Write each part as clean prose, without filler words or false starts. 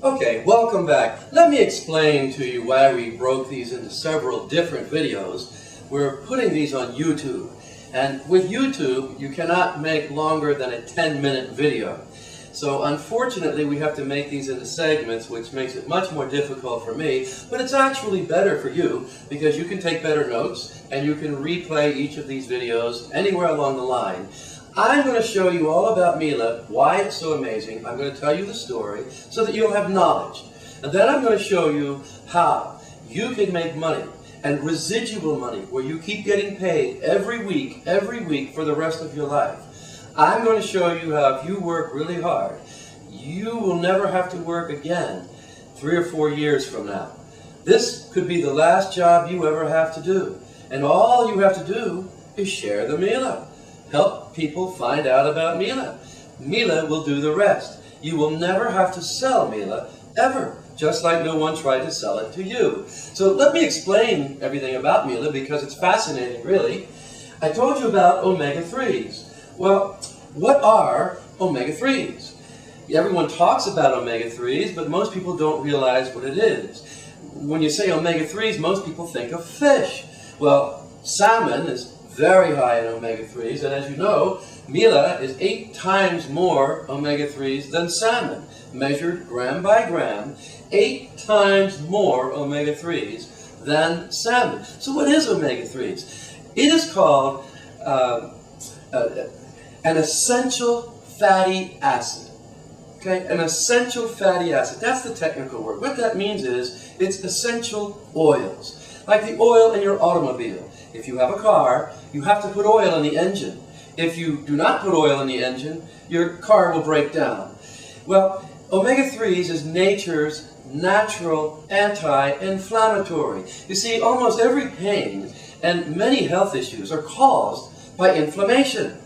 Okay, welcome back. Let me explain to you why we broke these into several different videos. We're putting these on YouTube. And with YouTube, you cannot make longer than a 10-minute video. So unfortunately, we have to make these into segments, which makes it much more difficult for me, but it's actually better for you because you can take better notes and you can replay each of these videos anywhere along the line. I'm going to show you all about Mila, why it's so amazing. I'm going to tell you the story so that you'll have knowledge. And then I'm going to show you how you can make money and residual money where you keep getting paid every week for the rest of your life. I'm going to show you how if you work really hard, you will never have to work again 3 or 4 years from now. This could be the last job you ever have to do. And all you have to do is share the Mila. Help people find out about Mila. Mila will do the rest. You will never have to sell Mila, ever, just like no one tried to sell it to you. So let me explain everything about Mila because it's fascinating, really. I told you about omega-3s. Well, what are omega-3s? Everyone talks about omega-3s, but most people don't realize what it is. When you say omega-3s, most people think of fish. Well, salmon is very high in omega-3s, and as you know, Mila is 8 times more omega-3s than salmon, measured gram by gram, 8 times more omega-3s than salmon. So what is omega-3s? It is called an essential fatty acid. Okay, an essential fatty acid. That's the technical word. What that means is it's essential oils, like the oil in your automobile. If you have a car, you have to put oil in the engine. If you do not put oil in the engine, your car will break down. Well, omega-3s is nature's natural anti-inflammatory. You see, almost every pain and many health issues are caused by inflammation.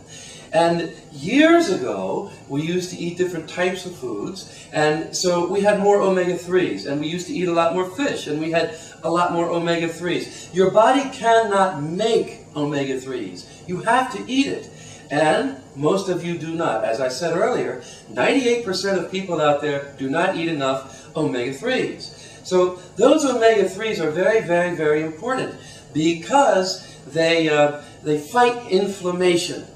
And years ago, we used to eat different types of foods, and so we had more omega-3s, and we used to eat a lot more fish, and we had a lot more omega-3s. Your body cannot make omega-3s. You have to eat it, and most of you do not. As I said earlier, 98% of people out there do not eat enough omega-3s. So those omega-3s are very, very, very important because they fight inflammation.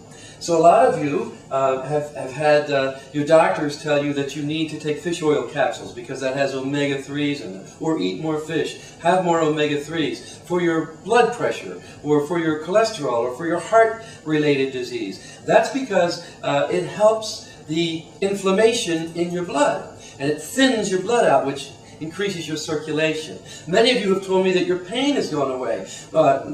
So a lot of you have had your doctors tell you that you need to take fish oil capsules because that has omega-3s in it, or eat more fish, have more omega-3s for your blood pressure, or for your cholesterol, or for your heart-related disease. That's because it helps the inflammation in your blood, and it thins your blood out, which increases your circulation. Many of you have told me that your pain has gone away.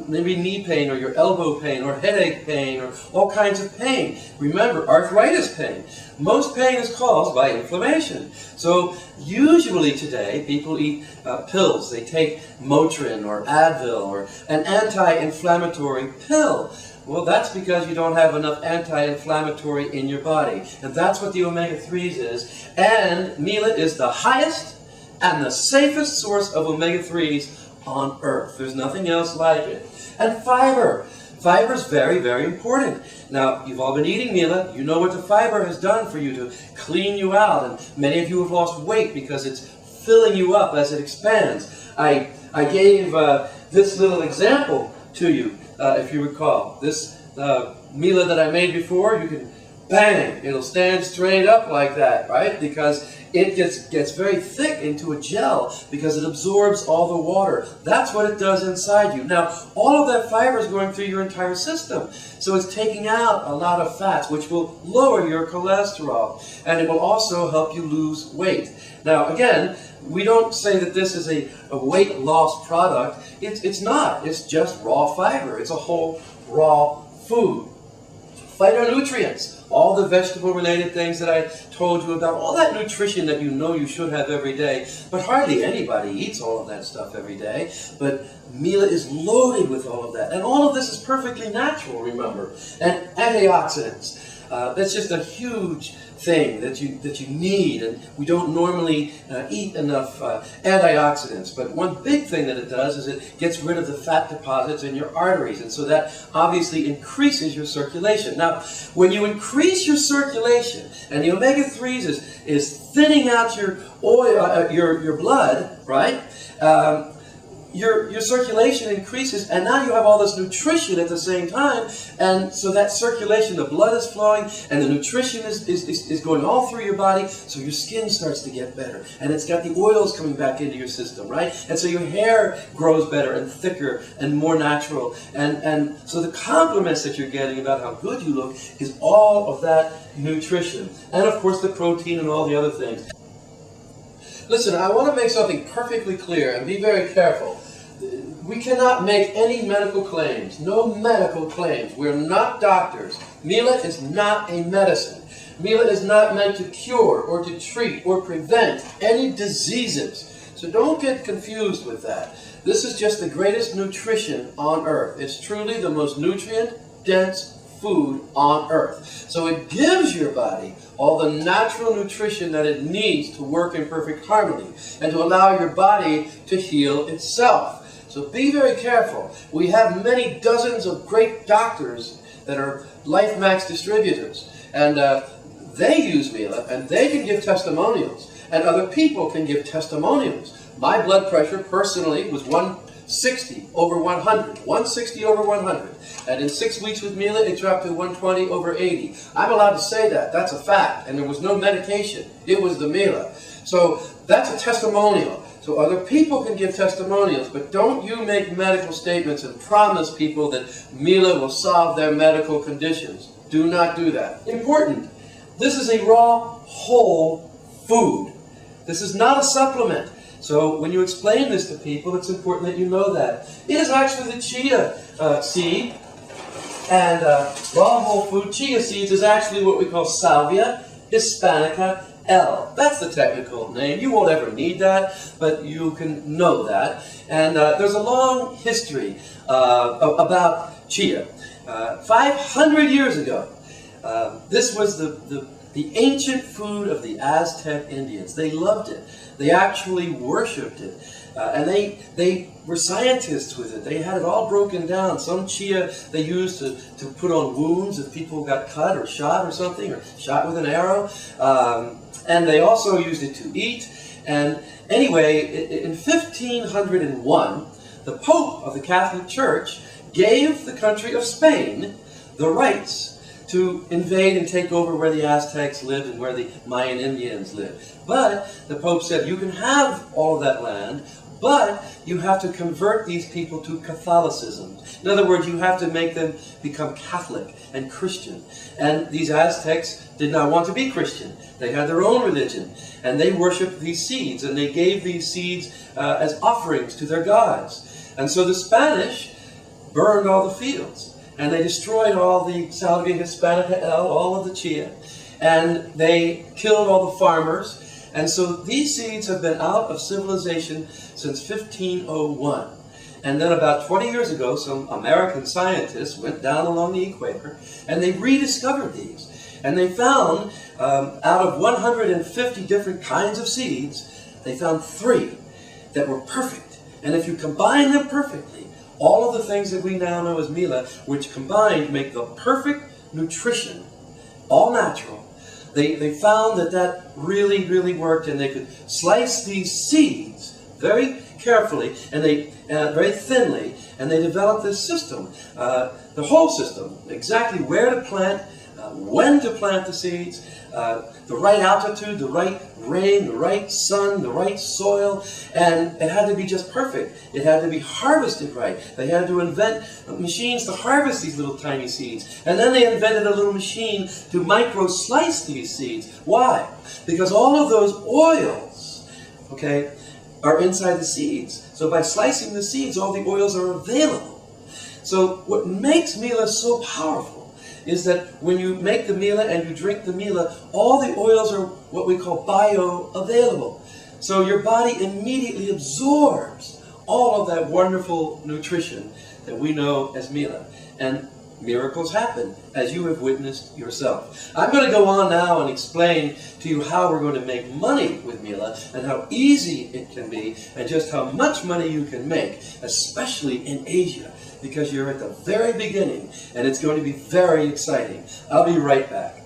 Maybe knee pain, or your elbow pain, or headache pain, or all kinds of pain. Remember, arthritis pain. Most pain is caused by inflammation. So usually today, people eat pills. They take Motrin or Advil or an anti-inflammatory pill. Well, that's because you don't have enough anti-inflammatory in your body. And that's what the omega-3s is. And Mila is the highest and the safest source of omega-3s on earth. There's nothing else like it. And fiber. Fiber is very, very important. Now, you've all been eating Mila. You know what the fiber has done for you to clean you out. And many of you have lost weight because it's filling you up as it expands. I gave this little example to you, if you recall. This Mila that I made before, you can, bang, it'll stand straight up like that, right? Because it gets very thick into a gel because it absorbs all the water. That's what it does inside you. Now, all of that fiber is going through your entire system. So it's taking out a lot of fats, which will lower your cholesterol. And it will also help you lose weight. Now, again, we don't say that this is a weight loss product. It's not. It's just raw fiber. It's a whole raw food. Phytonutrients, all the vegetable-related things that I told you about, all that nutrition that you know you should have every day, but hardly anybody eats all of that stuff every day. But Mila is loaded with all of that. And all of this is perfectly natural, remember. And antioxidants. That's just a huge thing that you need, and we don't normally eat enough antioxidants. But one big thing that it does is it gets rid of the fat deposits in your arteries, and so that obviously increases your circulation. Now, when you increase your circulation, and the omega-3s is thinning out your oil, your blood, right? Your circulation increases, and now you have all this nutrition at the same time, and so that circulation, the blood is flowing, and the nutrition is going all through your body, so your skin starts to get better, and it's got the oils coming back into your system, right? And so your hair grows better and thicker and more natural, and so the compliments that you're getting about how good you look is all of that nutrition, and of course the protein and all the other things. Listen, I want to make something perfectly clear, and be very careful. We cannot make any medical claims, no medical claims. We're not doctors. Mila is not a medicine. Mila is not meant to cure or to treat or prevent any diseases. So don't get confused with that. This is just the greatest nutrition on earth. It's truly the most nutrient-dense food on earth. So it gives your body all the natural nutrition that it needs to work in perfect harmony and to allow your body to heal itself. So be very careful. We have many dozens of great doctors that are Life Max distributors, and they use Mila, and they can give testimonials, and other people can give testimonials. My blood pressure personally was 160 over 100, 160 over 100. And in 6 weeks with Mila, it dropped to 120 over 80. I'm allowed to say that. That's a fact. And there was no medication. It was the Mila. So that's a testimonial. So other people can give testimonials, but don't you make medical statements and promise people that Mila will solve their medical conditions. Do not do that. Important. This is a raw, whole food. This is not a supplement. So when you explain this to people, it's important that you know that. It is actually the chia seed, and raw whole food chia seeds is actually what we call Salvia hispanica L. That's the technical name. You won't ever need that, but you can know that. And there's a long history about chia. 500 years ago, this was the ancient food of the Aztec Indians. They loved it. They actually worshipped it. And they were scientists with it. They had it all broken down. Some chia they used to put on wounds if people got cut or shot or something, or shot with an arrow. And they also used it to eat. And anyway, in 1501, the Pope of the Catholic Church gave the country of Spain the rights to invade and take over where the Aztecs lived and where the Mayan Indians lived. But the Pope said, you can have all of that land, but you have to convert these people to Catholicism. In other words, you have to make them become Catholic and Christian. And these Aztecs did not want to be Christian. They had their own religion, and they worshipped these seeds, and they gave these seeds as offerings to their gods. And so the Spanish burned all the fields, and they destroyed all the Salvia hispanica L, all of the chia, and they killed all the farmers. And so these seeds have been out of civilization since 1501. And then about 20 years ago, some American scientists went down along the equator, and they rediscovered these. And they found, out of 150 different kinds of seeds, they found 3 that were perfect. And if you combine them perfectly, all of the things that we now know as Mila, which combined make the perfect nutrition, all natural, they found that really, really worked, and they could slice these seeds very carefully and very thinly, and they developed this system, the whole system, exactly where to plant, when to plant the seeds, the right altitude, the right rain, the right sun, the right soil, and it had to be just perfect. It had to be harvested right. They had to invent machines to harvest these little tiny seeds. And then they invented a little machine to micro-slice these seeds. Why? Because all of those oils, okay, are inside the seeds. So by slicing the seeds, all the oils are available. So what makes Mila so powerful is that when you make the Mila and you drink the Mila, all the oils are what we call bioavailable. So your body immediately absorbs all of that wonderful nutrition that we know as Mila. And miracles happen, as you have witnessed yourself. I'm going to go on now and explain to you how we're going to make money with Mila and how easy it can be and just how much money you can make, especially in Asia, because you're at the very beginning and it's going to be very exciting. I'll be right back.